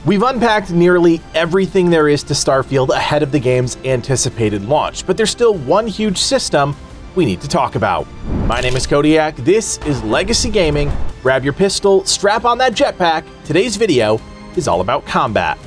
We've unpacked nearly everything there is to Starfield ahead of the game's anticipated launch, but there's still one huge system we need to talk about. My name is Codiak, this is Legacy Gaming. Grab your pistol, strap on that jetpack. Today's video is all about combat.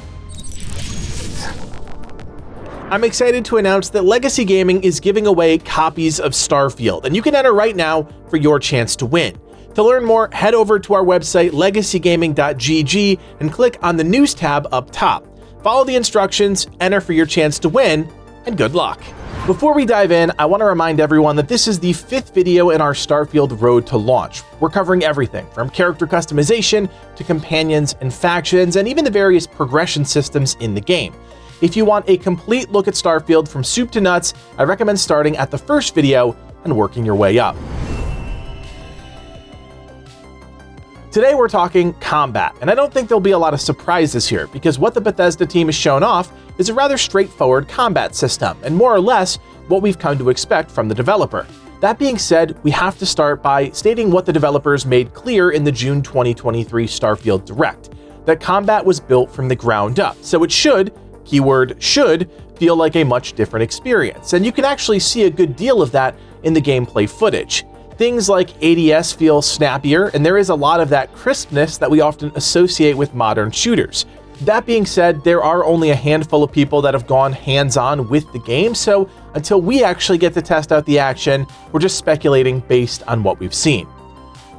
I'm excited to announce that Legacy Gaming is giving away copies of Starfield, and you can enter right now for your chance to win. To learn more, head over to our website legacygaming.gg and click on the News tab up top. Follow the instructions, enter for your chance to win, and good luck. Before we dive in, I want to remind everyone that this is the 5th video in our Starfield road to launch. We're covering everything from character customization to companions and factions, and even the various progression systems in the game. If you want a complete look at Starfield from soup to nuts, I recommend starting at the first video and working your way up. Today we're talking combat, and I don't think there'll be a lot of surprises here, because what the Bethesda team has shown off is a rather straightforward combat system, and more or less what we've come to expect from the developer. That being said, we have to start by stating what the developers made clear in the June 2023 Starfield Direct, that combat was built from the ground up, so it should, keyword should, feel like a much different experience, and you can actually see a good deal of that in the gameplay footage. Things like ADS feel snappier, and there is a lot of that crispness that we often associate with modern shooters. That being said, there are only a handful of people that have gone hands-on with the game, so until we actually get to test out the action, we're just speculating based on what we've seen.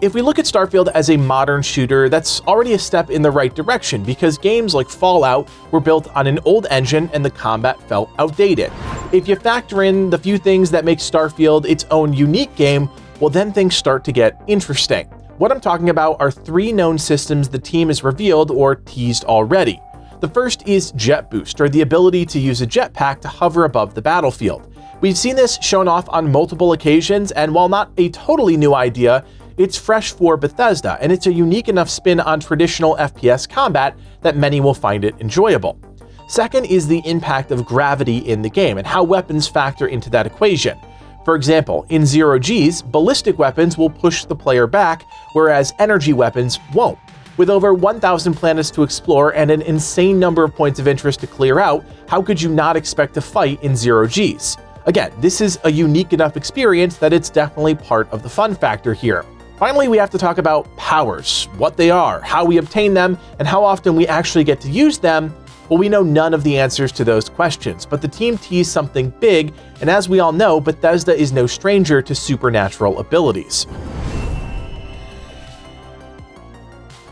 If we look at Starfield as a modern shooter, that's already a step in the right direction, because games like Fallout were built on an old engine and the combat felt outdated. If you factor in the few things that make Starfield its own unique game, well, then things start to get interesting. What I'm talking about are 3 known systems the team has revealed or teased already. The first is Jet Boost, or the ability to use a jetpack to hover above the battlefield. We've seen this shown off on multiple occasions, and while not a totally new idea, it's fresh for Bethesda, and it's a unique enough spin on traditional FPS combat that many will find it enjoyable. Second is the impact of gravity in the game and how weapons factor into that equation. For example, in Zero G's, ballistic weapons will push the player back, whereas energy weapons won't. With over 1,000 planets to explore and an insane number of points of interest to clear out, how could you not expect to fight in Zero G's? Again, this is a unique enough experience that it's definitely part of the fun factor here. Finally, we have to talk about powers, what they are, how we obtain them, and how often we actually get to use them. Well, we know none of the answers to those questions, but the team teased something big, and as we all know, Bethesda is no stranger to supernatural abilities.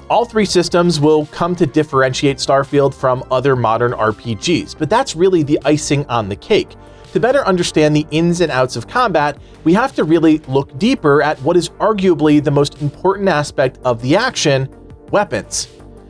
All 3 systems will come to differentiate Starfield from other modern RPGs, but that's really the icing on the cake. To better understand the ins and outs of combat, we have to really look deeper at what is arguably the most important aspect of the action: weapons.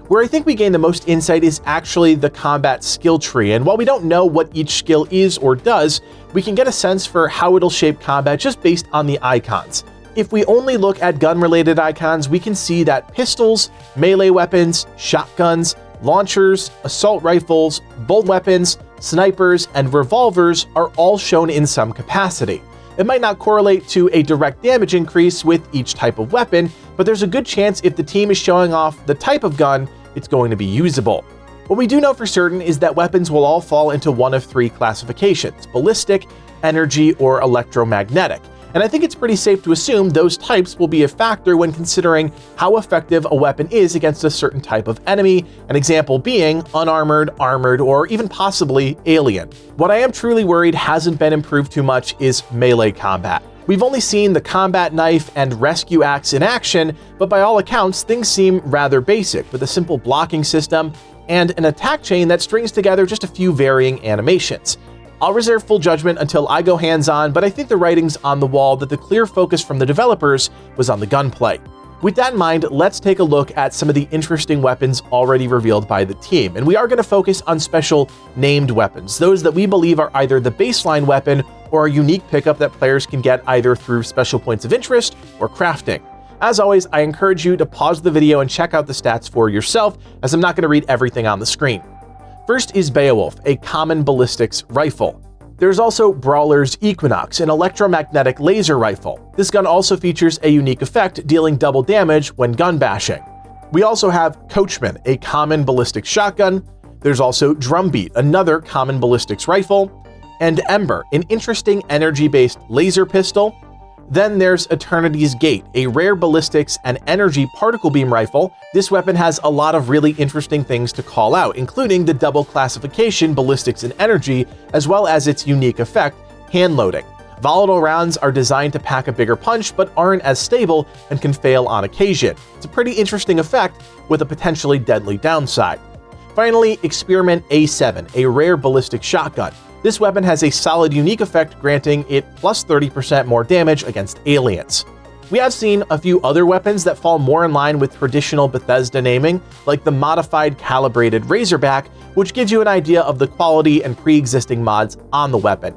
Where I think we gain the most insight is actually the combat skill tree, and while we don't know what each skill is or does, we can get a sense for how it'll shape combat just based on the icons. If we only look at gun-related icons, we can see that pistols, melee weapons, shotguns, launchers, assault rifles, bolt weapons, snipers, and revolvers are all shown in some capacity. It might not correlate to a direct damage increase with each type of weapon, but there's a good chance if the team is showing off the type of gun, it's going to be usable. What we do know for certain is that weapons will all fall into one of 3 classifications: ballistic, energy, or electromagnetic. And I think it's pretty safe to assume those types will be a factor when considering how effective a weapon is against a certain type of enemy, an example being unarmored, armored, or even possibly alien. What I am truly worried hasn't been improved too much is melee combat. We've only seen the combat knife and rescue axe in action, but by all accounts, things seem rather basic, with a simple blocking system and an attack chain that strings together just a few varying animations. I'll reserve full judgment until I go hands-on, but I think the writing's on the wall that the clear focus from the developers was on the gunplay. With that in mind, let's take a look at some of the interesting weapons already revealed by the team, and we are going to focus on special named weapons, those that we believe are either the baseline weapon or a unique pickup that players can get either through special points of interest or crafting. As always, I encourage you to pause the video and check out the stats for yourself, as I'm not going to read everything on the screen. First is Beowulf, a common ballistics rifle. There's also Brawler's Equinox, an electromagnetic laser rifle. This gun also features a unique effect, dealing double damage when gun bashing. We also have Coachman, a common ballistic shotgun. There's also Drumbeat, another common ballistics rifle, and Ember, an interesting energy-based laser pistol. Then there's Eternity's Gate, a rare ballistics and energy particle beam rifle. This weapon has a lot of really interesting things to call out, including the double classification ballistics and energy, as well as its unique effect, hand loading. Volatile rounds are designed to pack a bigger punch, but aren't as stable and can fail on occasion. It's a pretty interesting effect with a potentially deadly downside. Finally, Experiment A7, a rare ballistic shotgun. This weapon has a solid unique effect, granting it plus 30% more damage against aliens. We have seen a few other weapons that fall more in line with traditional Bethesda naming, like the modified calibrated Razorback, which gives you an idea of the quality and pre-existing mods on the weapon.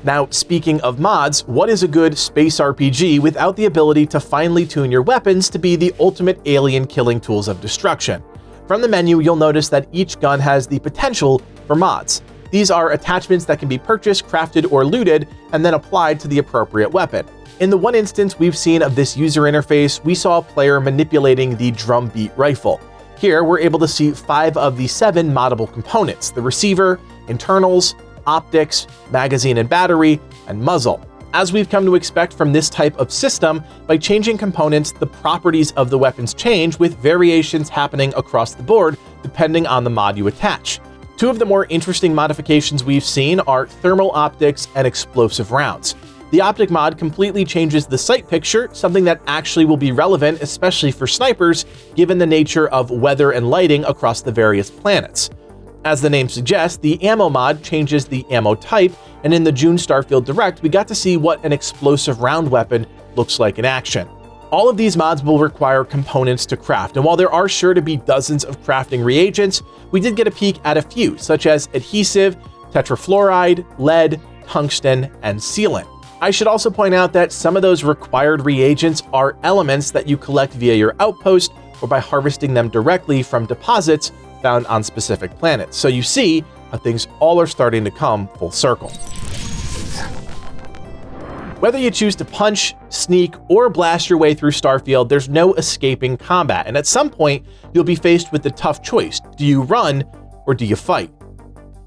Now, speaking of mods, what is a good space RPG without the ability to finely tune your weapons to be the ultimate alien killing tools of destruction? From the menu, you'll notice that each gun has the potential for mods. These are attachments that can be purchased, crafted, or looted, and then applied to the appropriate weapon. In the one instance we've seen of this user interface, we saw a player manipulating the Drumbeat rifle. Here, we're able to see 5 of the 7 moddable components: the receiver, internals, optics, magazine and battery, and muzzle. As we've come to expect from this type of system, by changing components, the properties of the weapons change, with variations happening across the board depending on the mod you attach. 2 of the more interesting modifications we've seen are thermal optics and explosive rounds. The optic mod completely changes the sight picture, something that actually will be relevant, especially for snipers, given the nature of weather and lighting across the various planets. As the name suggests, the ammo mod changes the ammo type, and in the June Starfield Direct, we got to see what an explosive round weapon looks like in action. All of these mods will require components to craft, and while there are sure to be dozens of crafting reagents, we did get a peek at a few, such as adhesive, tetrafluoride, lead, tungsten, and sealant. I should also point out that some of those required reagents are elements that you collect via your outpost or by harvesting them directly from deposits found on specific planets. So you see how things all are starting to come full circle. Whether you choose to punch, sneak, or blast your way through Starfield, there's no escaping combat, and at some point, you'll be faced with the tough choice: do you run or do you fight?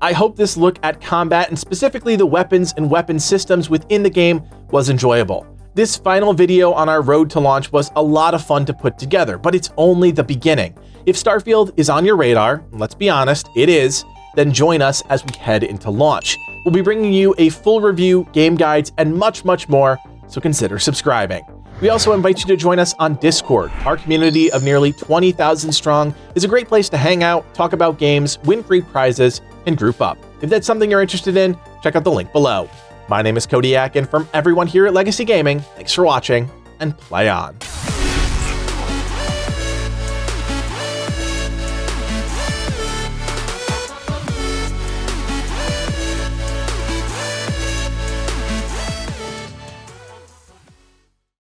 I hope this look at combat, and specifically the weapons and weapon systems within the game, was enjoyable. This final video on our road to launch was a lot of fun to put together, but it's only the beginning. If Starfield is on your radar, and let's be honest, it is, then join us as we head into launch. We'll be bringing you a full review, game guides, and much, much more, so consider subscribing. We also invite you to join us on Discord. Our community of nearly 20,000 strong is a great place to hang out, talk about games, win free prizes, and group up. If that's something you're interested in, check out the link below. My name is Codiak, and from everyone here at Legacy Gaming, thanks for watching, and play on.